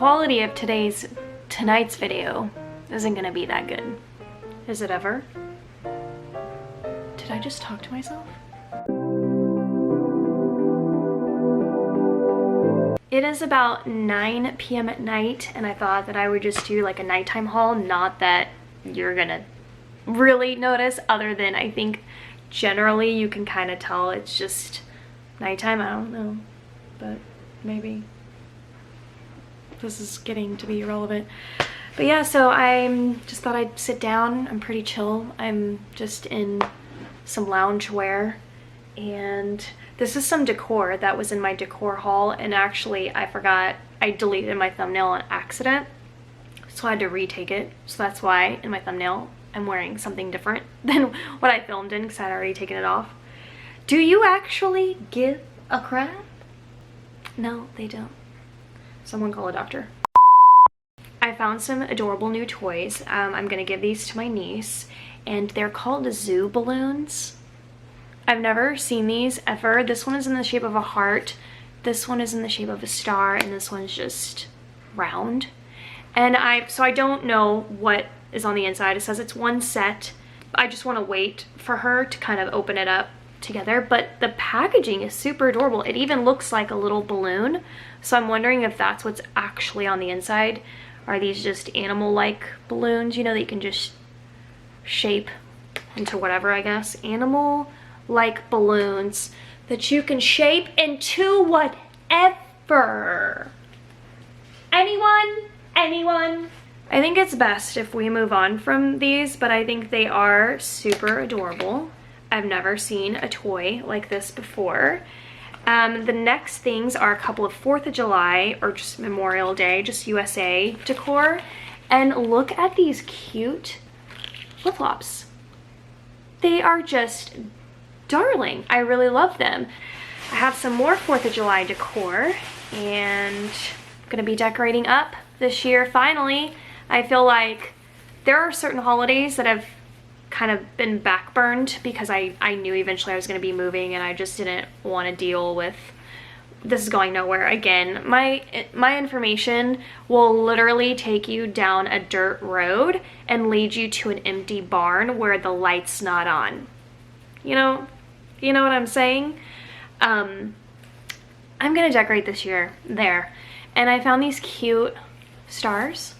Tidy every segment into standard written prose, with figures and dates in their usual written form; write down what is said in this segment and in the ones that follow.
quality of tonight's video isn't gonna be that good. Is it ever? Did I just talk to myself? It is about 9 p.m. at night, and I thought that I would just do like a nighttime haul. Not that you're gonna really notice, other than I think generally you can kind of tell it's just nighttime. I don't know, but maybe this is getting to be irrelevant. But yeah, so I just thought I'd sit down. I'm pretty chill. I'm just in some lounge wear, and this is some decor that was in my decor haul, and actually I forgot I deleted my thumbnail on accident, so I had to retake it. So that's why in my thumbnail I'm wearing something different than what I filmed in, because I had already taken it off. Do you actually give a crap? No, they don't. Someone call a doctor. I found some adorable new toys. I'm gonna give these to my niece, and they're called zoo balloons. I've never seen these ever. This one is in the shape of a heart, this one is in the shape of a star, and this one's just round. And so I don't know what is on the inside. It says it's one set. I just want to wait for her to kind of open it up together, but the packaging is super adorable. It even looks like a little balloon, so I'm wondering if that's what's actually on the inside. Are these just animal-like balloons, you know, that you can just shape into whatever, I guess? Animal-like balloons that you can shape into whatever. Anyone? I think it's best if we move on from these, but I think they are super adorable. I've never seen a toy like this before. The next things are a couple of 4th of July or just Memorial Day, just USA decor. And look at these cute flip-flops. They are just darling. I really love them. I have some more 4th of July decor, and I'm gonna be decorating up this year finally. I feel like there are certain holidays that have kind of been backburned because I knew eventually I was going to be moving, and I just didn't want to deal with this is going nowhere again. My information will literally take you down a dirt road and lead you to an empty barn where the light's not on. You know what I'm saying? I'm gonna decorate this year there, and I found these cute stars.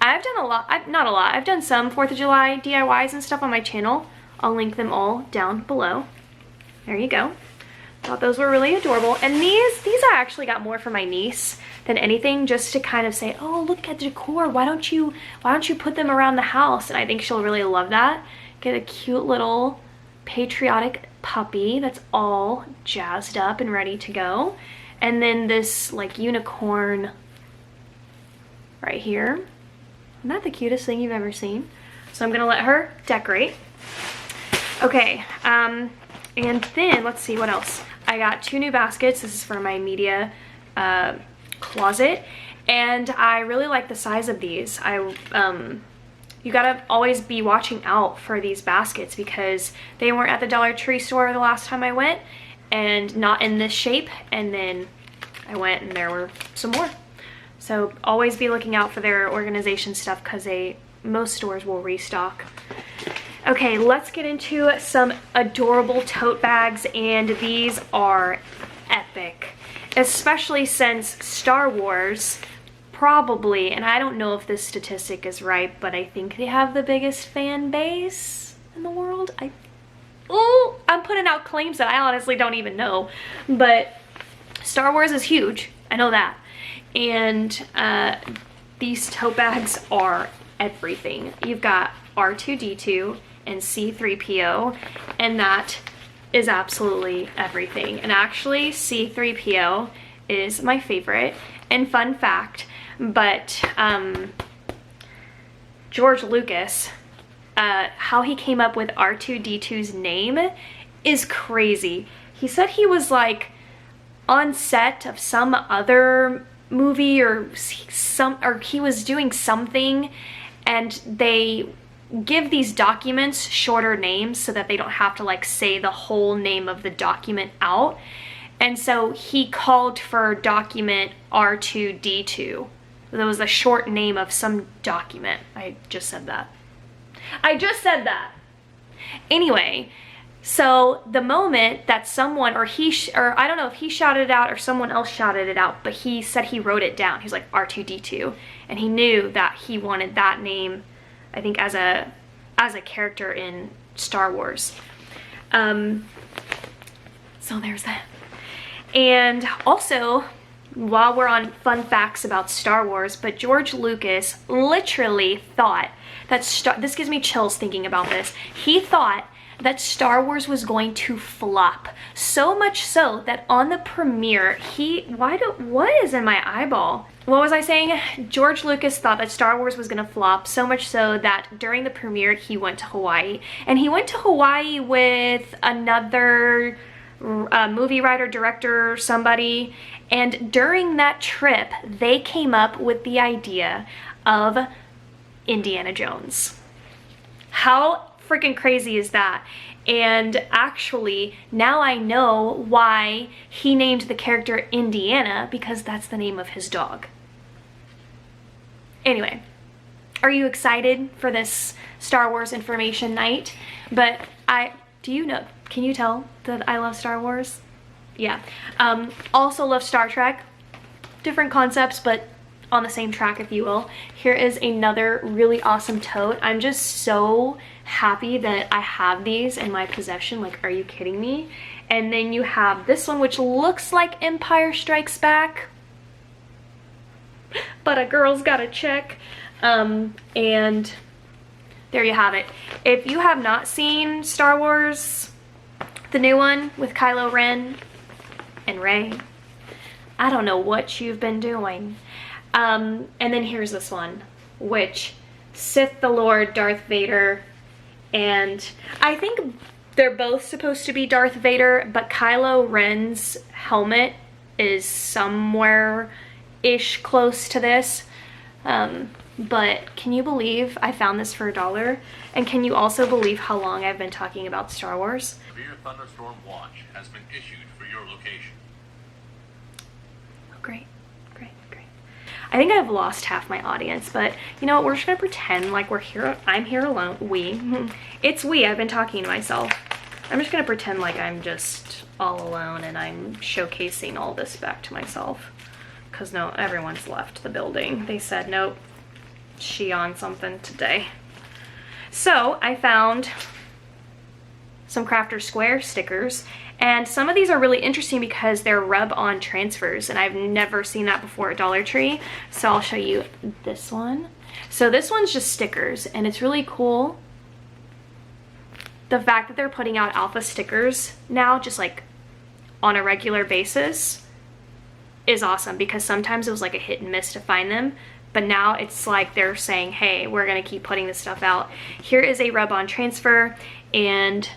I've done a lot, not a lot, I've done some 4th of July DIYs and stuff on my channel. I'll link them all down below. There you go. Thought those were really adorable. And these I actually got more for my niece than anything, just to kind of say, oh, look at the decor. Why don't you put them around the house? And I think she'll really love that. Get a cute little patriotic puppy that's all jazzed up and ready to go. And then this like unicorn right here. Isn't that the cutest thing you've ever seen? So I'm gonna let her decorate. Okay, and then let's see what else. I got 2 new baskets. This is for my media closet, and I really like the size of these. You gotta always be watching out for these baskets because they weren't at the Dollar Tree store the last time I went, and not in this shape, and then I went and there were some more. So always be looking out for their organization stuff because most stores will restock. Okay, let's get into some adorable tote bags, and these are epic. Especially since Star Wars probably, and I don't know if this statistic is right, but I think they have the biggest fan base in the world. I'm putting out claims that I honestly don't even know, but Star Wars is huge. I know that. And these tote bags are everything. You've got R2-D2 and C-3PO, and that is absolutely everything. And actually C-3PO is my favorite. And fun fact, but George Lucas, how he came up with R2-D2's name is crazy. He said he was like on set of some other movie or he was doing something, and they give these documents shorter names so that they don't have to like say the whole name of the document out. And so he called for document R2D2. That was a short name of some document. I just said that. I just said that. Anyway, so the moment that someone, or I don't know if he shouted it out or someone else shouted it out, but he said he wrote it down. He's like R2D2, and he knew that he wanted that name, I think, as a character in Star Wars. So there's that. And also, while we're on fun facts about Star Wars, but George Lucas literally thought that this gives me chills thinking about this. He thought that Star Wars was going to flop. So much so that on the premiere, what is in my eyeball? What was I saying? George Lucas thought that Star Wars was gonna flop, so much so that during the premiere, he went to Hawaii. And he went to Hawaii with another movie writer, director, somebody. And during that trip, they came up with the idea of Indiana Jones. How freaking crazy is that? And actually, now I know why he named the character Indiana, because that's the name of his dog. Anyway, are you excited for this Star Wars information night? But can you tell that I love Star Wars? Yeah. Also love Star Trek. Different concepts, but on the same track, if you will. Here is another really awesome tote. I'm just so happy that I have these in my possession. Like, are you kidding me? And then you have this one, which looks like Empire Strikes Back, but a girl's got a check. And there you have it. If you have not seen Star Wars, the new one with Kylo Ren and Rey, I don't know what you've been doing. And then here's this one, which Sith the Lord, Darth Vader, and I think they're both supposed to be Darth Vader, but Kylo Ren's helmet is somewhere-ish close to this. But can you believe I found this for $1? And can you also believe how long I've been talking about Star Wars? Severe thunderstorm watch has been issued for your location. Oh, great. I think I've lost half my audience, but you know what? We're just gonna pretend like we're here. I'm here alone. It's we. I've been talking to myself. I'm just gonna pretend like I'm just all alone and I'm showcasing all this back to myself. Because no, everyone's left the building. They said, nope, she on something today. So I found some Crafter Square stickers, and some of these are really interesting because they're rub-on transfers, and I've never seen that before at Dollar Tree. So I'll show you this one. So this one's just stickers, and it's really cool. The fact that they're putting out alpha stickers now, just like on a regular basis, is awesome, because sometimes it was like a hit and miss to find them. But now it's like they're saying, hey, we're gonna keep putting this stuff out. Here is a rub-on transfer, and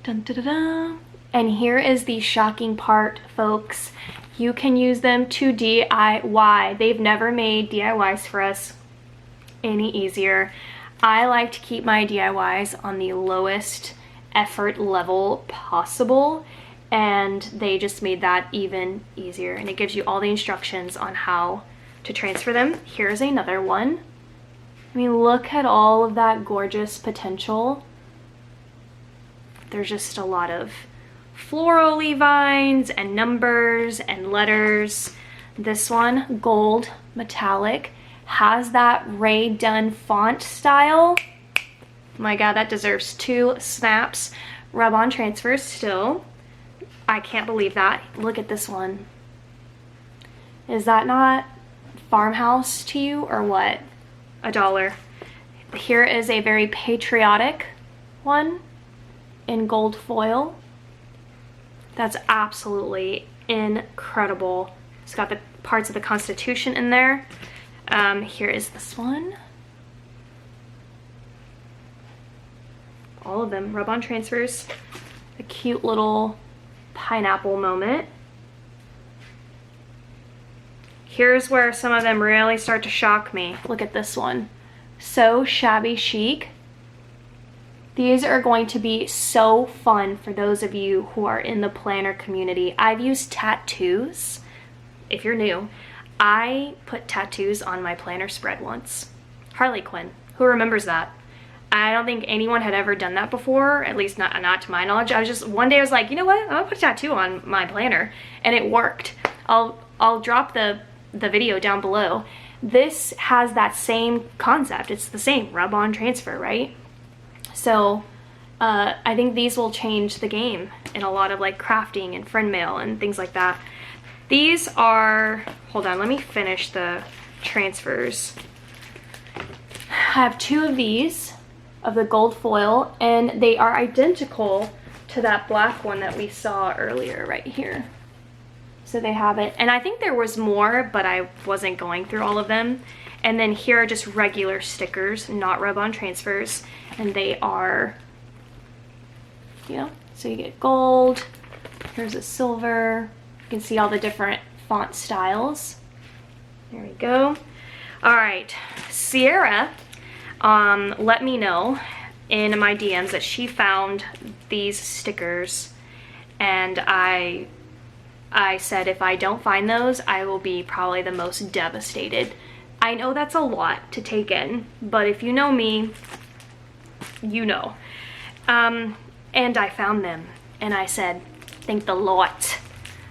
dun, da, da, da. And here is the shocking part, folks. You can use them to DIY. They've never made DIYs for us any easier. I like to keep my DIYs on the lowest effort level possible, and they just made that even easier. And it gives you all the instructions on how to transfer them. Here's another one. I mean, look at all of that gorgeous potential. There's just a lot of florally vines and numbers and letters. This one, gold metallic, has that Ray Dunn font style. Oh my god, that deserves 2 snaps. Rub-on transfers still. I can't believe that. Look at this one. Is that not Farmhouse to you or what? $1. Here is a very patriotic one in gold foil. That's absolutely incredible. It's got the parts of the Constitution in there. Here is this one. All of them rub-on transfers. A cute little pineapple moment. Here's where some of them really start to shock me. Look at this one. So shabby chic. These are going to be so fun for those of you who are in the planner community. I've used tattoos. If you're new, I put tattoos on my planner spread once. Harley Quinn, who remembers that? I don't think anyone had ever done that before, at least not to my knowledge. One day I was like, you know what? I'm gonna put a tattoo on my planner, and it worked. I'll drop the video down below. This has that same concept. It's the same rub on transfer, right? So I think these will change the game in a lot of like crafting and friend mail and things like that. These are, hold on, let me finish the transfers. I have 2 of these of the gold foil, and they are identical to that black one that we saw earlier right here. So they have it, and I think there was more, but I wasn't going through all of them. And then here are just regular stickers, not rub-on transfers, and they are, you know, so you get gold, here's a silver, you can see all the different font styles. There we go. All right, Sierra let me know in my DMs that she found these stickers, and I said if I don't find those, I will be probably the most devastated. I know that's a lot to take in, but if you know me, you know. And I found them, and I said, thank the Lord,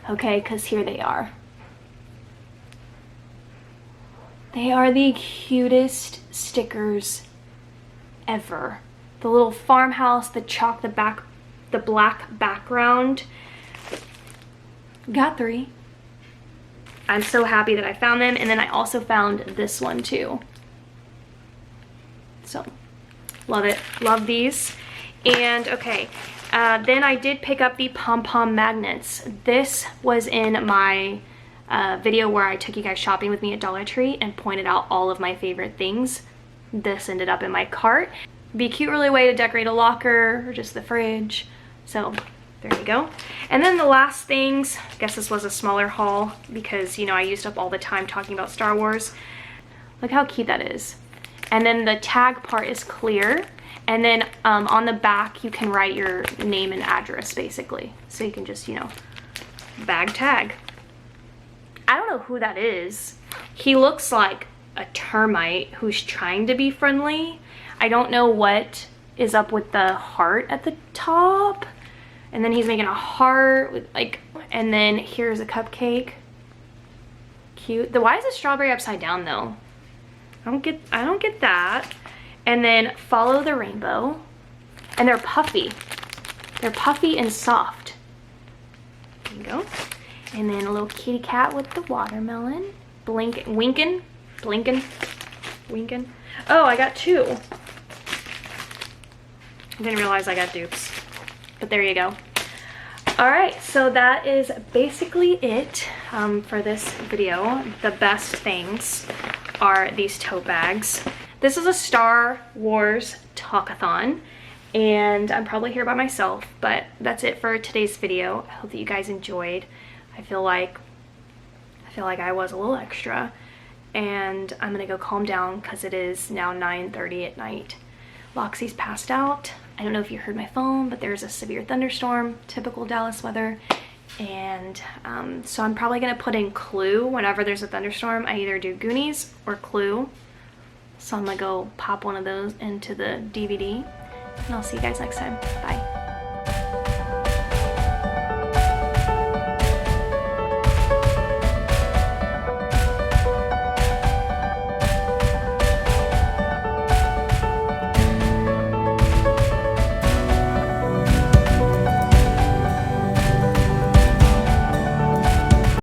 okay, because here they are. They are the cutest stickers ever. The little farmhouse, the chalk, the black background. Got 3. I'm so happy that I found them, and then I also found this one too. So, love it. Love these. And okay, then I did pick up the Pom Pom Magnets. This was in my video where I took you guys shopping with me at Dollar Tree and pointed out all of my favorite things. This ended up in my cart. Be a cute really way to decorate a locker or just the fridge. So there you go. And then the last things, I guess this was a smaller haul because, you know, I used up all the time talking about Star Wars. Look how cute that is. And then the tag part is clear. And then on the back, you can write your name and address basically. So you can just, you know, bag tag. I don't know who that is. He looks like a termite who's trying to be friendly. I don't know what is up with the heart at the top. And then he's making a heart with like, and then here's a cupcake. Cute. Why is the strawberry upside down though? I don't get that. And then follow the rainbow. And they're puffy. They're puffy and soft. There you go. And then a little kitty cat with the watermelon. Winking. Oh, I got 2. I didn't realize I got dupes. But there you go. All right, so that is basically it for this video. The best things are these tote bags. This is a Star Wars talkathon, and I'm probably here by myself, but that's it for today's video. I hope that you guys enjoyed. I feel like I was a little extra, and I'm gonna go calm down because it is now 9:30 at night. Loxie's passed out. I don't know if you heard my phone, but there's a severe thunderstorm, typical Dallas weather. And so I'm probably gonna put in Clue whenever there's a thunderstorm. I either do Goonies or Clue. So I'm gonna go pop one of those into the DVD, and I'll see you guys next time. Bye.